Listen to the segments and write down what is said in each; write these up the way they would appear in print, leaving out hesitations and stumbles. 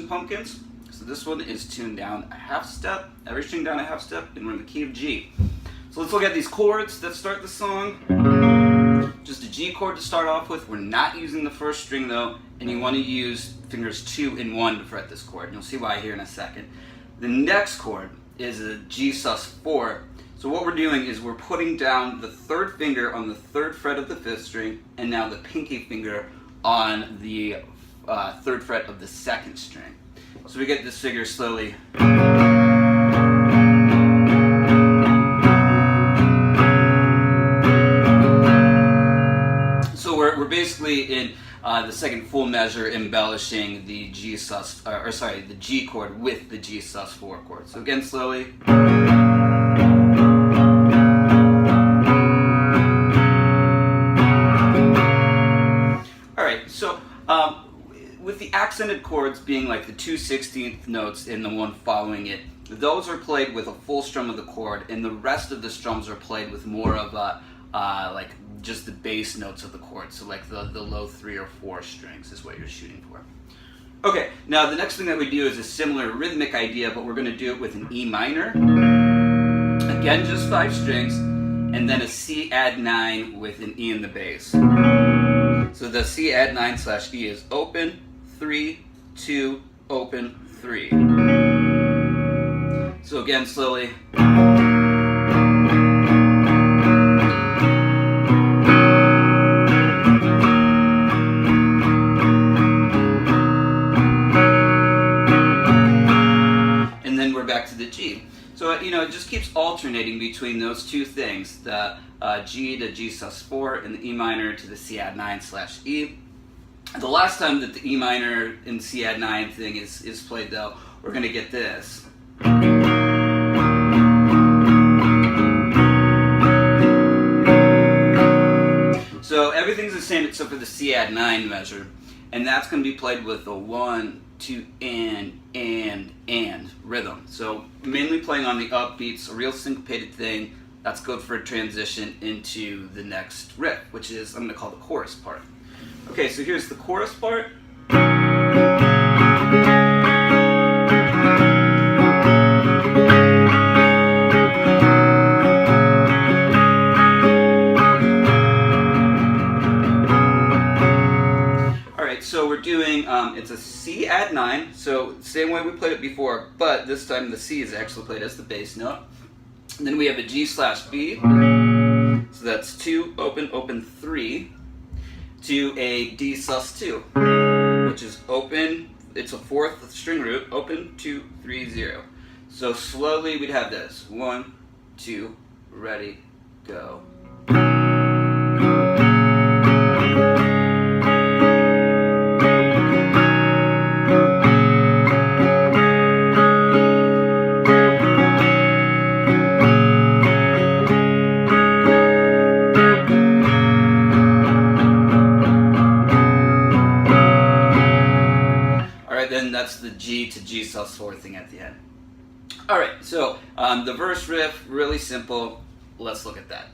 Smashing Pumpkins. So this one is tuned down a half step, every string down a half step, and we're in the key of G. So let's look at these chords that start the song. Just a G chord to start off with. We're not using the first string though, and you want to use fingers 2 and 1 to fret this chord. And you'll see why here in a second. The next chord is a G sus4. So what we're doing is we're putting down the third finger on the 3rd fret of the 5th string, and now the pinky finger on the 3rd fret of the 2nd string. So we get this figure slowly. So we're basically in the second full measure embellishing the G chord with the G sus4 chord. So again, slowly. Alright, so with the accented chords being like the 2/16 notes and the one following it, those are played with a full strum of the chord, and the rest of the strums are played with more of a like just the bass notes of the chord. So like the low 3 or 4 strings is what you're shooting for. Okay, now the next thing that we do is a similar rhythmic idea, but we're going to do it with an E minor. Again, just 5 strings, and then a C add 9 with an E in the bass. So the C add 9/E is open, 3, 2, open, 3. So again, slowly. And then we're back to the G. So, it just keeps alternating between those two things, the G to G sus4 and the E minor to the C add 9/E. The last time that the E minor and C add 9 thing is played though, we're going to get this. So everything's the same except for the C add 9 measure, and that's going to be played with a 1, 2, and rhythm. So mainly playing on the upbeats, a real syncopated thing. That's good for a transition into the next riff, which is, I'm going to call the chorus part. Okay, so here's the chorus part. Alright, so we're doing, it's a C add 9, so same way we played it before, but this time the C is actually played as the bass note. And then we have a G/B, so that's 2, open, open, 3, to a D sus2, which is open, it's a 4th string root, open, 2, 3, 0. So slowly we'd have this, 1, 2, ready, go. Then that's the G to G sus4 thing at the end. Alright, so the verse riff, really simple. Let's look at that.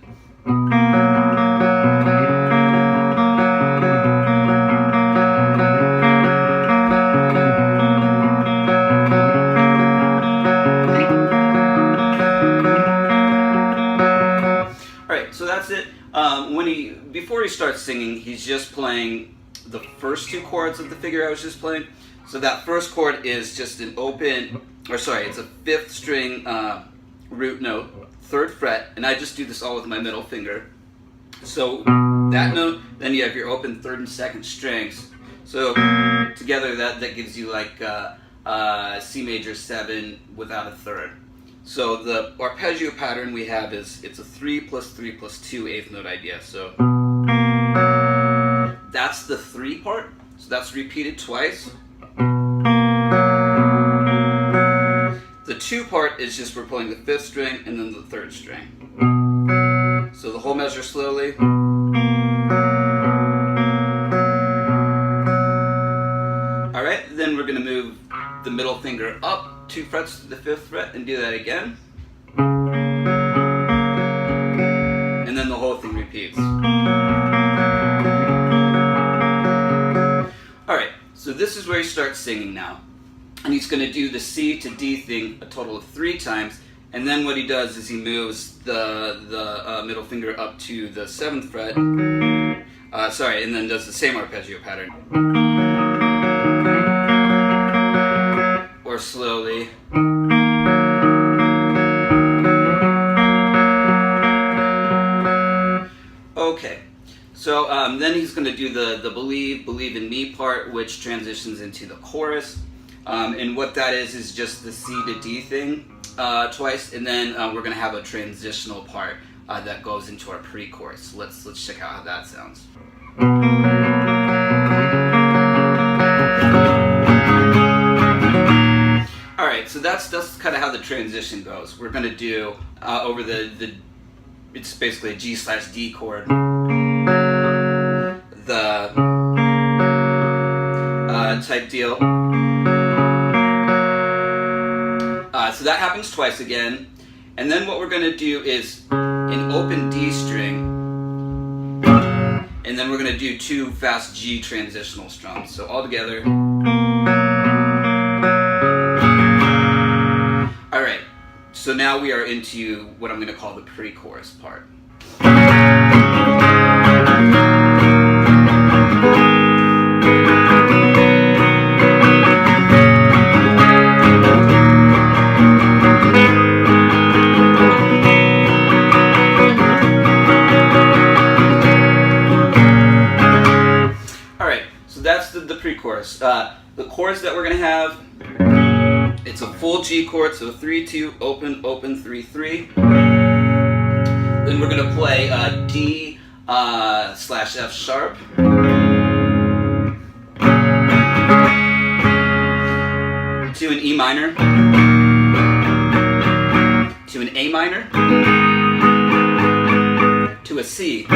Alright, so that's it. Before he starts singing, he's just playing the first 2 chords of the figure I was just playing. So that first chord is just an open, it's a 5th string root note, 3rd fret, and I just do this all with my middle finger. So that note, then you have your open 3rd and 2nd strings. So together that gives you like C major 7 without a 3rd. So the arpeggio pattern we have is, it's a 3 + 3 + 2 8th note idea. So that's the 3 part, so that's repeated twice. The 2 part is just we're pulling the 5th string and then the 3rd string. So the whole measure slowly. Alright, then we're going to move the middle finger up 2 frets to the 5th fret and do that again. And then the whole thing repeats. Alright, so this is where you start singing now. and he's going to do the C to D thing a total of 3 times. And then what he does is he moves the middle finger up to the 7th fret. And then does the same arpeggio pattern. Or slowly. Okay. So then he's going to do the Believe in Me part, which transitions into the chorus. And what that is just the C to D thing twice, and then we're going to have a transitional part that goes into our pre-chorus. Let's check out how that sounds. All right, so that's kind of how the transition goes. We're going to do over it's basically a G/D chord. The type deal. So that happens twice again. And then what we're going to do is an open D string. And then we're going to do 2 fast G transitional strums. So all together. All right. So now we are into what I'm going to call the pre-chorus part. Pre-chorus. The chords that we're going to have, it's a full G chord, so 3-2, open, open, 3-3. Then we're going to play D/F sharp. To an E minor. To an A minor. To a C.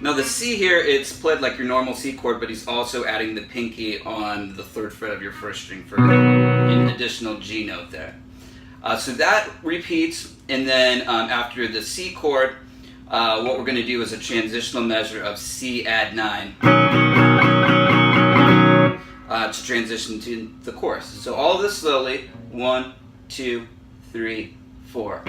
Now the C here, it's played like your normal C chord, but he's also adding the pinky on the 3rd fret of your 1st string for an additional G note there. So that repeats, and then after the C chord, what we're going to do is a transitional measure of C add 9 to transition to the chorus. So all of this slowly, 1, 2, 3, 4.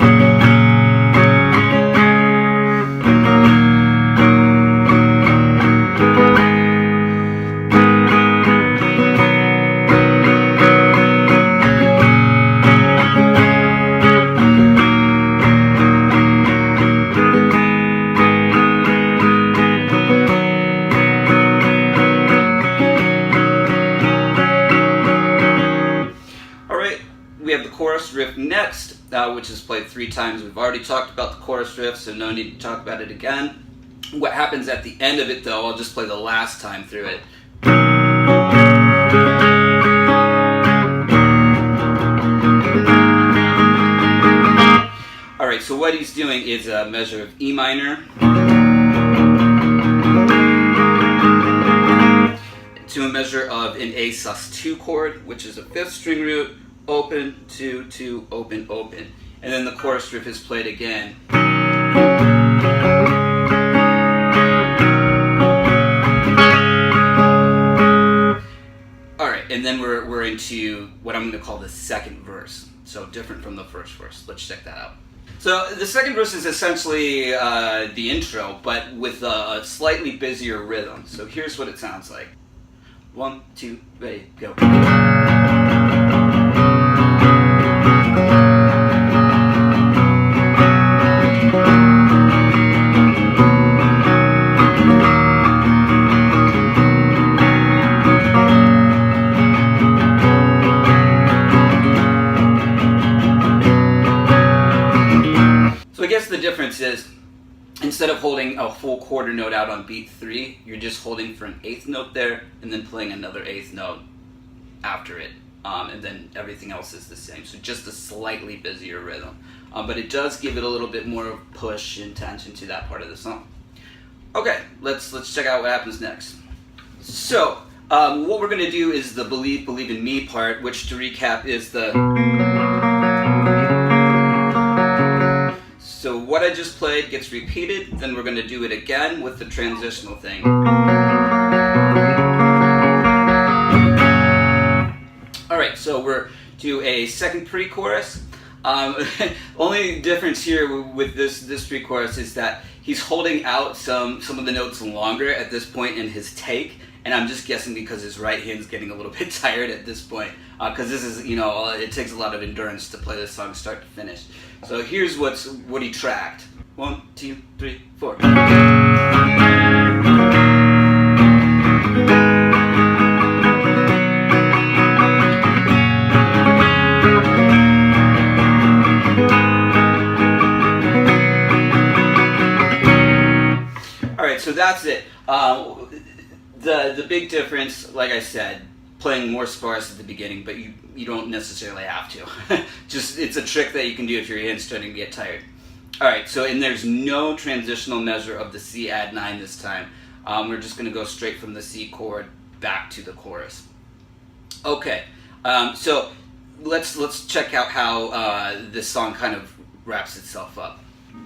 Riff next, which is played 3 times. We've already talked about the chorus riff, so no need to talk about it again. What happens at the end of it, though, I'll just play the last time through it. Alright, so what he's doing is a measure of E minor to a measure of an A sus2 chord, which is a 5th string root, open, 2, 2, open, open. And then the chorus riff is played again. Alright, and then we're into what I'm going to call the 2nd verse. So different from the 1st verse. Let's check that out. So the 2nd verse is essentially the intro, but with a slightly busier rhythm. So here's what it sounds like. 1, 2, ready, go. The difference is, instead of holding a full quarter note out on beat 3, you're just holding for an 8th note there and then playing another 8th note after it, and then everything else is the same. So just a slightly busier rhythm, but it does give it a little bit more push and tension to that part of the song. Okay, let's check out what happens next. So what we're going to do is the Believe in Me part, which, to recap, is the. So what I just played gets repeated, then we're going to do it again with the transitional thing. Alright, So we're to a second pre-chorus. Only difference here with this pre-chorus is that he's holding out some of the notes longer at this point in his take, and I'm just guessing because his right hand's getting a little bit tired at this point, because this is, it takes a lot of endurance to play this song start to finish. So here's what he tracked. 1, 2, 3, 4. So that's it. The big difference, like I said, playing more sparse at the beginning, but you don't necessarily have to. Just, it's a trick that you can do if your hand's starting to get tired. Alright, and there's no transitional measure of the C add 9 this time. We're just going to go straight from the C chord back to the chorus. Okay, so let's check out how this song kind of wraps itself up.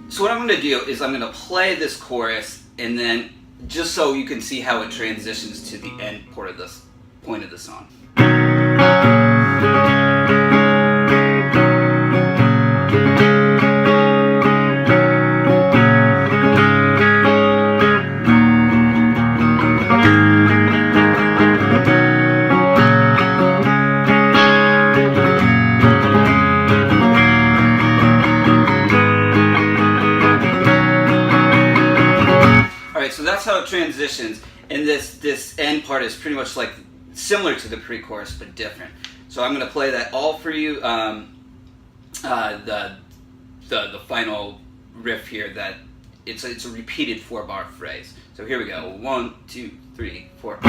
So what I'm going to do is I'm going to play this chorus, and then just so you can see how it transitions to the end point of the song. So that's how it transitions, and this end part is pretty much like similar to the pre-chorus but different. So I'm going to play that all for you. The final riff here, that it's a repeated 4-bar phrase. So here we go. 1, 2, 3, 4.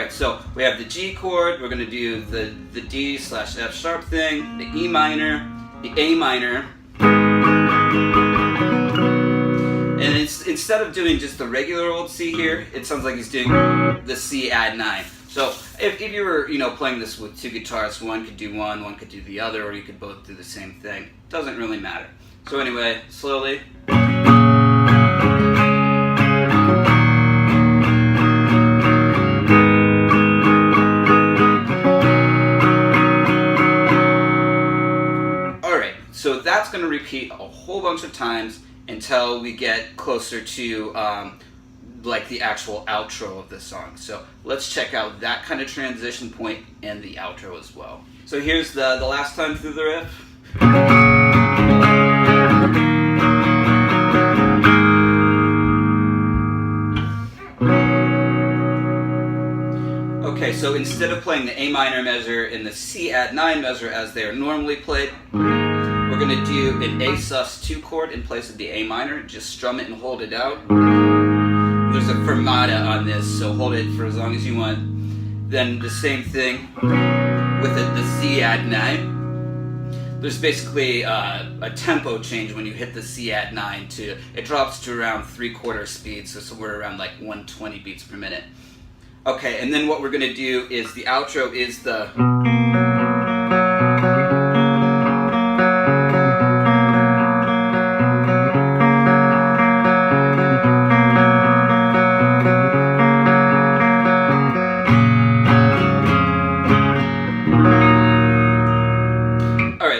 So we have the G chord, we're going to do the D / F sharp thing, the E minor, the A minor, and instead of doing just the regular old C here, it sounds like he's doing the C add 9. So if you were playing this with two guitars, one could do one could do the other, or you could both do the same thing. Doesn't really matter. So anyway, slowly. So that's going to repeat a whole bunch of times until we get closer to like the actual outro of the song. So let's check out that kind of transition point and the outro as well. So here's the last time through the riff. Okay, so instead of playing the A minor measure and the C add 9 measure as they are normally played, we're going to do an A sus2 chord in place of the A minor. Just strum it and hold it out. There's a fermata on this, so hold it for as long as you want. Then the same thing with the C add 9. There's basically a tempo change when you hit the C add 9 to, it drops to around 3/4 speed, so somewhere around like 120 beats per minute. Okay, and then what we're going to do is the outro is the...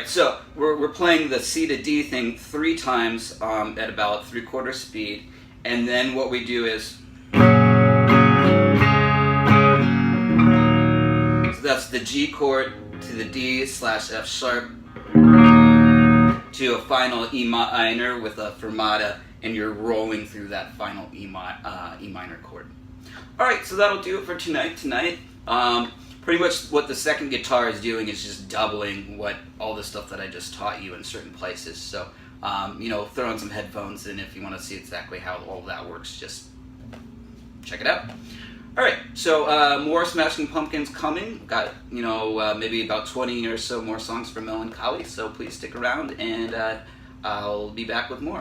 So we're playing the C to D thing 3 times at about 3/4 speed, and then what we do is, so that's the G chord to the D / F sharp to a final E minor with a fermata, and you're rolling through that final E minor chord. All right, so that'll do it for tonight. Pretty much what the second guitar is doing is just doubling all the stuff that I just taught you in certain places. So, throw on some headphones, and if you want to see exactly how all that works, just check it out. All right, so more Smashing Pumpkins coming. Got, maybe about 20 or so more songs for Melancholy, so please stick around, and I'll be back with more.